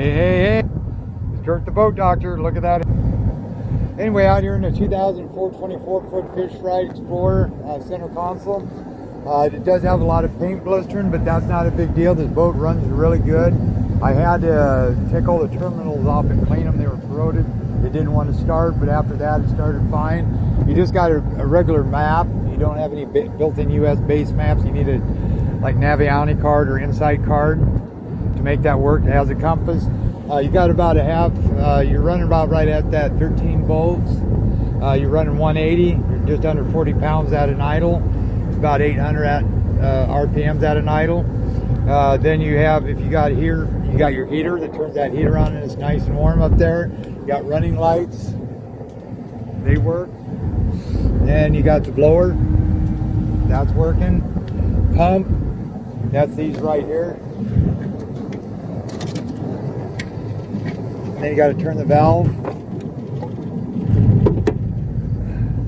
Hey, it's Kurt the Boat Doctor. Look at that. Anyway, out here in the 2004 24-foot Fishrite Explorer center console. It does have a lot of paint blistering, but that's not a big deal. This boat runs really good. I had to take all the terminals off and clean them. They were corroded. It didn't want to start, but after that it started fine. You just got a regular map. You don't have any built-in US base maps. You need a like Navionic card or Insight card to make that work. It has a compass. You got about a half, you're running about right at that 13 volts. You're running 180, you're just under 40 pounds at an idle. It's about 800 at RPMs at an idle. Then you have, if you got here, you got your heater that turns that heater on and it's nice and warm up there. You got running lights, they work. And you got the blower, that's working. Pump, that's these right here. Then you got to turn the valve.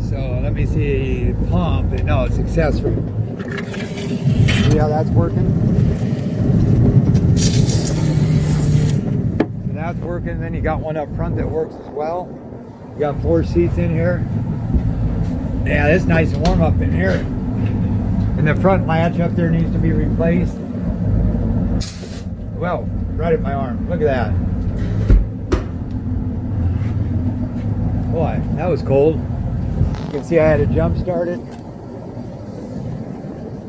So let me see, pump. No, it's accessory. See how that's working? So that's working. Then you got one up front that works as well. You got 4 seats in here. Yeah, it's nice and warm up in here. And the front latch up there needs to be replaced. Well, right at my arm. Look at that. Boy, that was cold. You can see I had to jump start it.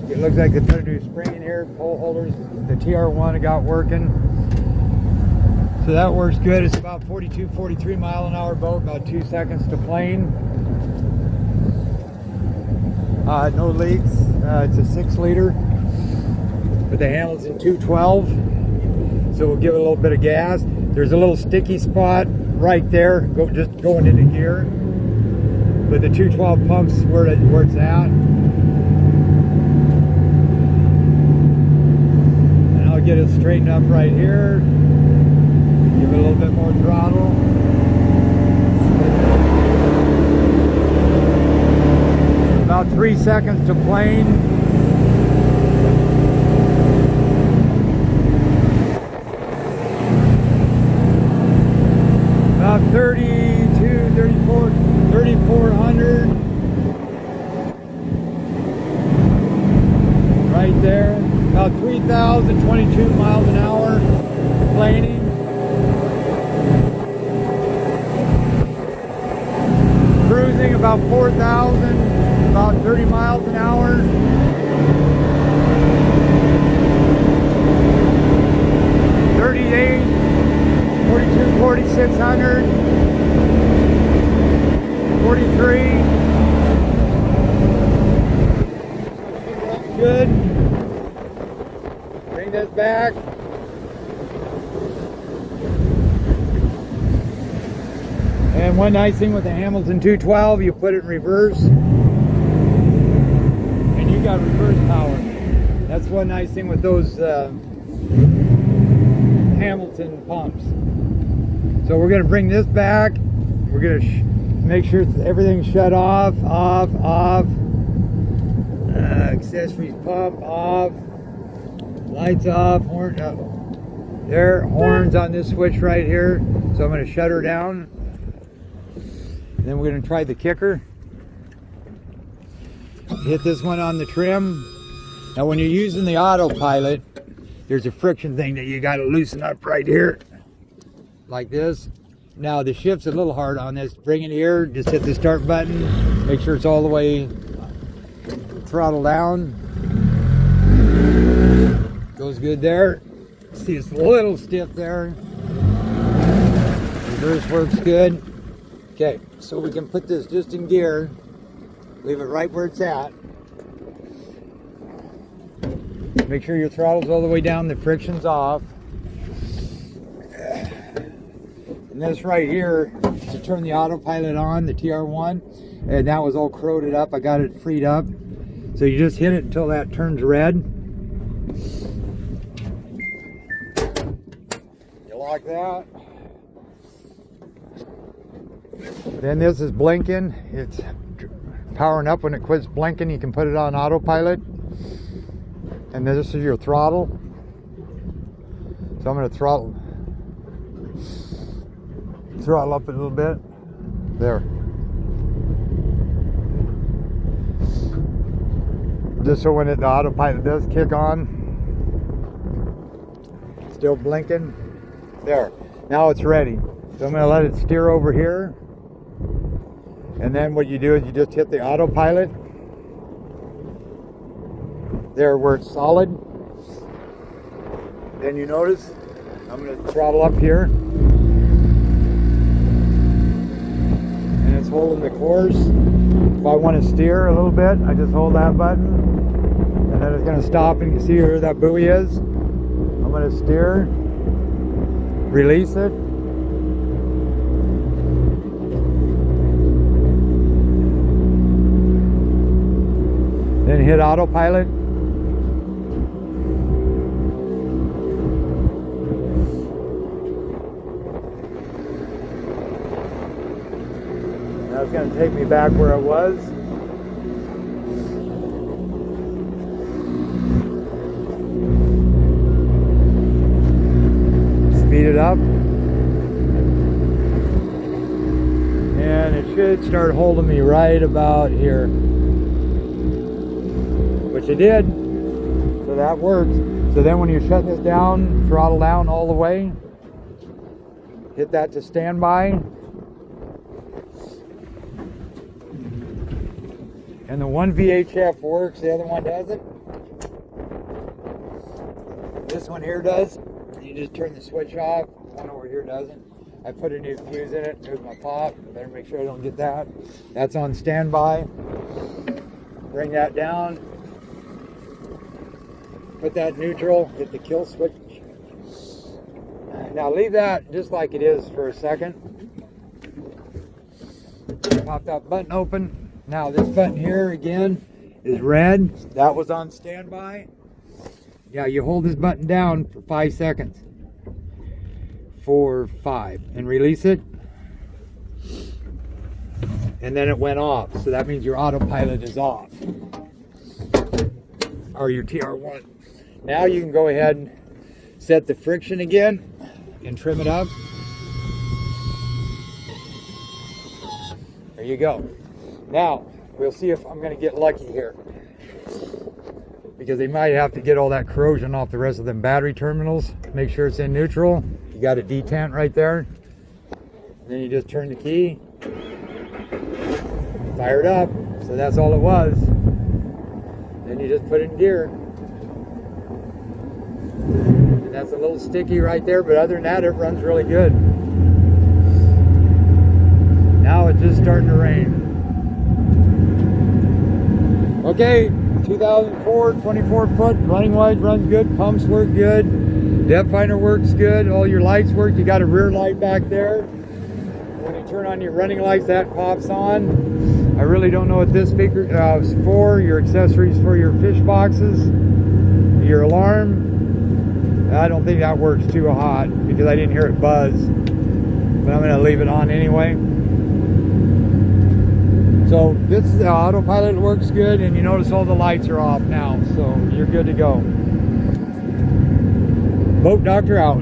It looks like they put a new spring in here, pole holders. The TR1 I got working. So that works good. It's about 42, 43 mile an hour boat, about 2 seconds to plane. No leaks. It's a 6-liter. But the handle's in 212. So we'll give it a little bit of gas. There's a little sticky spot right there, just going into gear. But the 212 pumps where it's at. And I'll get it straightened up right here. Give it a little bit more throttle. About 3 seconds to plane. About 32, 34, 3,400. Right there. About 3,022 miles an hour planing. Cruising about 4,000, about 30 miles an hour. 38. 42, 4,600, 43. Good. Bring this back. And one nice thing with the Hamilton 212, you put it in reverse, and you got reverse power. That's one nice thing with those Hamilton pumps. So we're going to bring this back. We're going to make sure everything's shut off. Accessories pump off. Lights off. Horn up. There, horns on this switch right here. So I'm going to shut her down. Then we're going to try the kicker. Hit this one on the trim. Now when you're using the autopilot, there's a friction thing that you got to loosen up right here. Like this. Now the shift's a little hard on this. Bring it here, just hit the start button, make sure it's all the way throttle down. Goes good there. See, it's a little stiff there. Reverse works good. Okay, so we can put this just in gear, leave it right where it's at. Make sure your throttle's all the way down, the friction's off. And this right here, to turn the autopilot on, the TR1, and that was all corroded up. I got it freed up. So you just hit it until that turns red. You lock that. Then this is blinking. It's powering up. When it quits blinking, you can put it on autopilot. And then this is your throttle. So I'm going to throttle Throttle up a little bit. There. Just so when the autopilot does kick on, still blinking. There. Now it's ready. So I'm going to let it steer over here. And then what you do is you just hit the autopilot. There where it's solid. Then you notice I'm going to throttle up here. And it's holding the course. If I want to steer a little bit, I just hold that button. And then it's going to stop, and you see where that buoy is. I'm going to steer. Release it. Then hit autopilot. Now it's going to take me back where I was. Speed it up. And it should start holding me right about here. Which it did. So that works. So then when you're shutting this down, throttle down all the way. Hit that to standby. And the one VHF works, the other one doesn't. This one here does. You just turn the switch off. The one over here doesn't. I put a new fuse in it. There's my pop. Better make sure I don't get that. That's on standby. Bring that down. Put that neutral. Hit the kill switch. Now leave that just like it is for a second. Pop that button open. Now this button here again is red. That was on standby. Yeah, you hold this button down for 5 seconds. 4, 5, and release it. And then it went off. So that means your autopilot is off. Or your TR1. Now you can go ahead and set the friction again and trim it up. There you go. Now, we'll see if I'm going to get lucky here. Because they might have to get all that corrosion off the rest of them battery terminals. Make sure it's in neutral. You got a detent right there. And then you just turn the key. Fire it up. So that's all it was. Then you just put it in gear. And that's a little sticky right there, but other than that, it runs really good. Now it's just starting to rain. Okay, 2004, 24 foot, running light runs good, pumps work good, depth finder works good, all your lights work. You got a rear light back there. When you turn on your running lights, that pops on. I really don't know what this speaker is for. Your accessories for your fish boxes, your alarm. I don't think that works too hot because I didn't hear it buzz, but I'm going to leave it on anyway. So this autopilot works good, and you notice all the lights are off now, so you're good to go. Boat Doctor out.